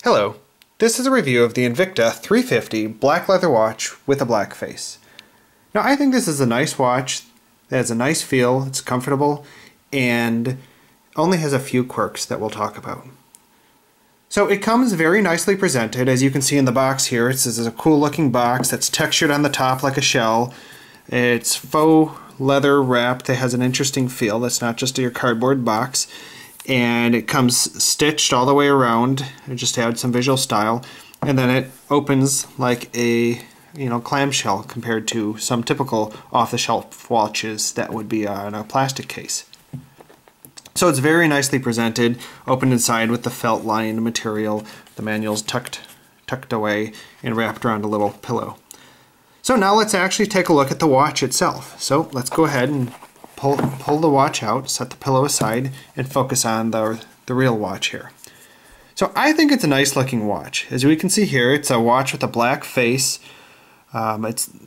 Hello, this is a review of the Invicta 350 black leather watch with a black face. Now I think this is a nice watch that has a nice feel, it's comfortable, and only has a few quirks that we'll talk about. So it comes very nicely presented, as you can see in the box here. This is a cool looking box that's textured on the top like a shell. It's faux leather wrapped, it has an interesting feel, that's not just your cardboard box. And it comes stitched all the way around. It just adds some visual style, and then it opens like a clamshell compared to some typical off-the-shelf watches that would be in a plastic case. So it's very nicely presented, opened inside with the felt lined material. The manual's tucked away and wrapped around a little pillow. So now let's actually take a look at the watch itself. So let's go ahead and pull the watch out, set the pillow aside, and focus on the real watch here. So I think it's a nice looking watch. As we can see here, it's a watch with a black face. The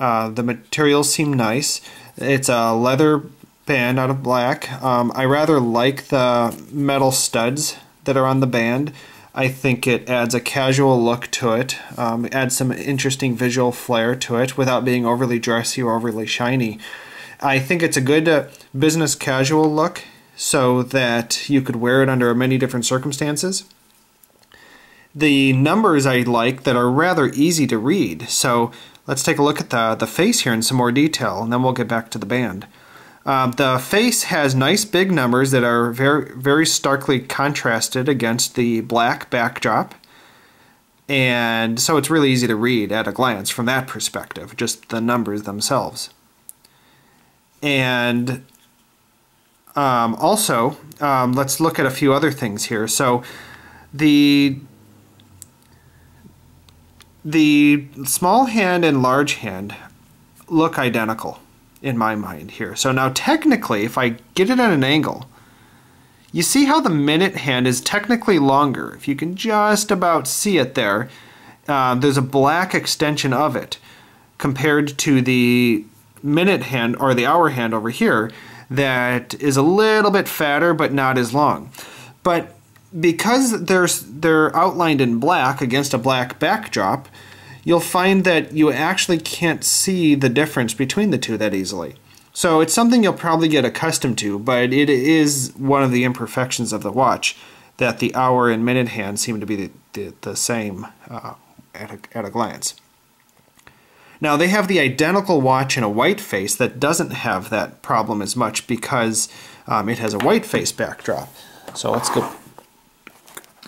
materials seem nice. It's a leather band out of black. I rather like the metal studs that are on the band. I think it adds a casual look to it, adds some interesting visual flair to it without being overly dressy or overly shiny. I think it's a good business casual look so that you could wear it under many different circumstances. The numbers I like that are rather easy to read. So let's take a look at the face here in some more detail, and then we'll get back to the band. The face has nice big numbers that are very starkly contrasted against the black backdrop. And so it's really easy to read at a glance from that perspective, just the numbers themselves. And also, let's look at a few other things here. So the small hand and large hand look identical in my mind here. So now technically, if I get it at an angle, you see how the minute hand is technically longer. If you can just about see it there, there's a black extension of it compared to the minute hand or the hour hand over here that is a little bit fatter but not as long. But because they're outlined in black against a black backdrop, you'll find that you actually can't see the difference between the two that easily. So it's something you'll probably get accustomed to, but it is one of the imperfections of the watch that the hour and minute hand seem to be the same at a glance. Now they have the identical watch in a white face that doesn't have that problem as much because it has a white face backdrop. So let's go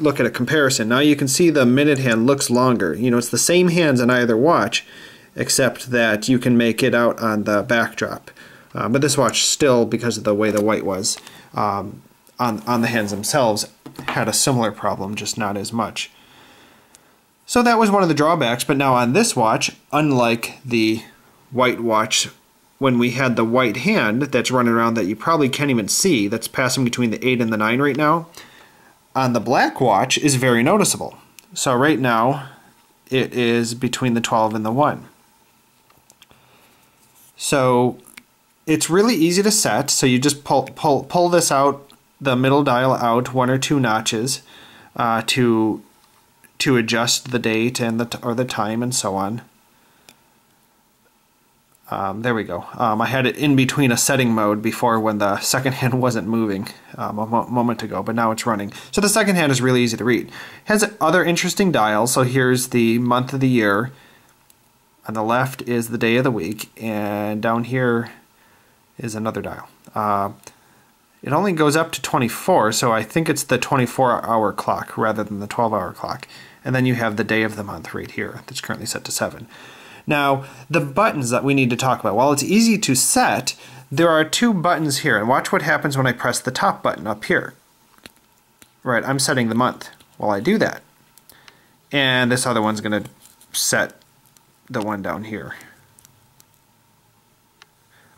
look at a comparison. Now you can see the minute hand looks longer. It's the same hands on either watch, except that you can make it out on the backdrop. But this watch still, because of the way the white was on the hands themselves, had a similar problem, just not as much. So that was one of the drawbacks, but now on this watch, unlike the white watch, when we had the white hand that's running around that you probably can't even see, that's passing between the 8 and the 9 right now, on the black watch is very noticeable. So right now, it is between the 12 and the 1. So it's really easy to set, so you just pull this out, the middle dial out 1 or 2 notches to adjust the date and the time and so on. There we go. I had it in between a setting mode before when the second hand wasn't moving a moment ago, but now it's running. So the second hand is really easy to read. It has other interesting dials. So here's the month of the year. On the left is the day of the week, and down here is another dial. It only goes up to 24, so I think it's the 24-hour clock rather than the 12-hour clock. And then you have the day of the month right here that's currently set to 7. Now, the buttons that we need to talk about. While it's easy to set, there are 2 buttons here. And watch what happens when I press the top button up here. Right, I'm setting the month while I do that. And this other one's going to set the one down here.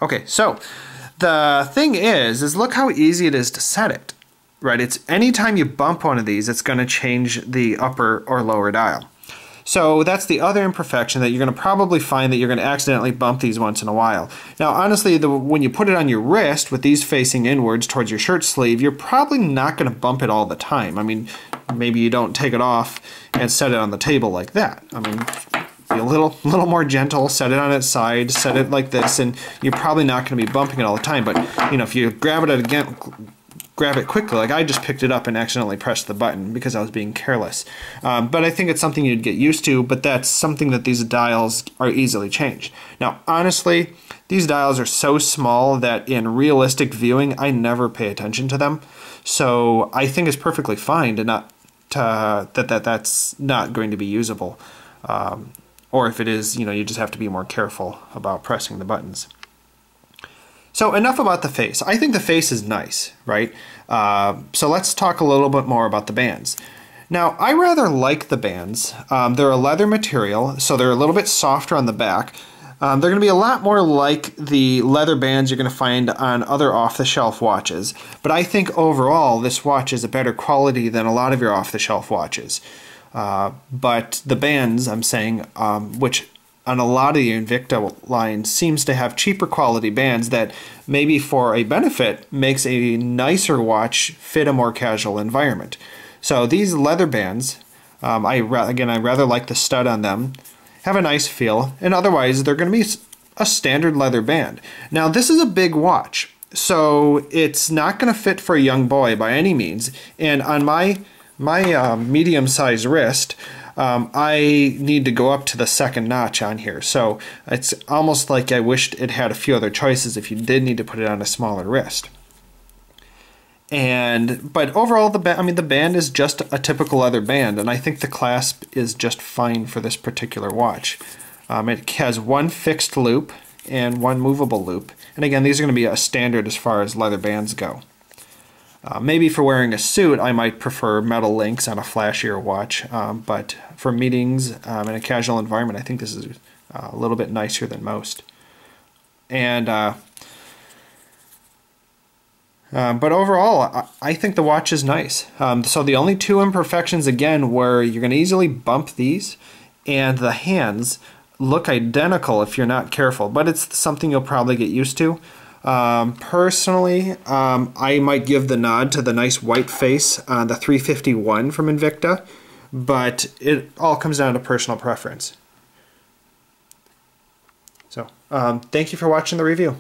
Okay, so the thing is look how easy it is to set it. Right, it's anytime you bump one of these, it's going to change the upper or lower dial. So that's the other imperfection, that you're going to probably find that you're going to accidentally bump these once in a while. Now honestly, when you put it on your wrist with these facing inwards towards your shirt sleeve, you're probably not going to bump it all the time. I mean, maybe you don't take it off and set it on the table like that. I mean, be a little more gentle, set it on its side, set it like this, and you're probably not going to be bumping it all the time. But you know, if you grab it quickly, like I just picked it up and accidentally pressed the button because I was being careless. But I think it's something you'd get used to, but that's something that these dials are easily changed. Now honestly, these dials are so small that in realistic viewing I never pay attention to them, so I think it's perfectly fine to not that's not going to be usable, or if it is, you know, you just have to be more careful about pressing the buttons. So enough about the face. I think the face is nice, right? So let's talk a little bit more about the bands. Now, I rather like the bands. They're a leather material, so they're a little bit softer on the back. They're going to be a lot more like the leather bands you're going to find on other off-the-shelf watches. But I think overall, this watch is a better quality than a lot of your off-the-shelf watches. But the bands, I'm saying, which on a lot of the Invicta line seems to have cheaper quality bands that maybe for a benefit makes a nicer watch fit a more casual environment. So these leather bands, I rather like the stud on them, have a nice feel, and otherwise they're going to be a standard leather band. Now this is a big watch, so it's not going to fit for a young boy by any means, and on my medium-sized wrist, I need to go up to the second notch on here, so it's almost like I wished it had a few other choices if you did need to put it on a smaller wrist. But overall, the band is just a typical leather band, and I think the clasp is just fine for this particular watch. It has one fixed loop and one movable loop, and again, these are going to be a standard as far as leather bands go. Maybe for wearing a suit, I might prefer metal links on a flashier watch, but for meetings in a casual environment, I think this is a little bit nicer than most. But overall, I think the watch is nice. So the only two imperfections, again, where you're going to easily bump these, and the hands look identical if you're not careful, but it's something you'll probably get used to. Personally, I might give the nod to the nice white face on the 351 from Invicta, but it all comes down to personal preference. So, thank you for watching the review.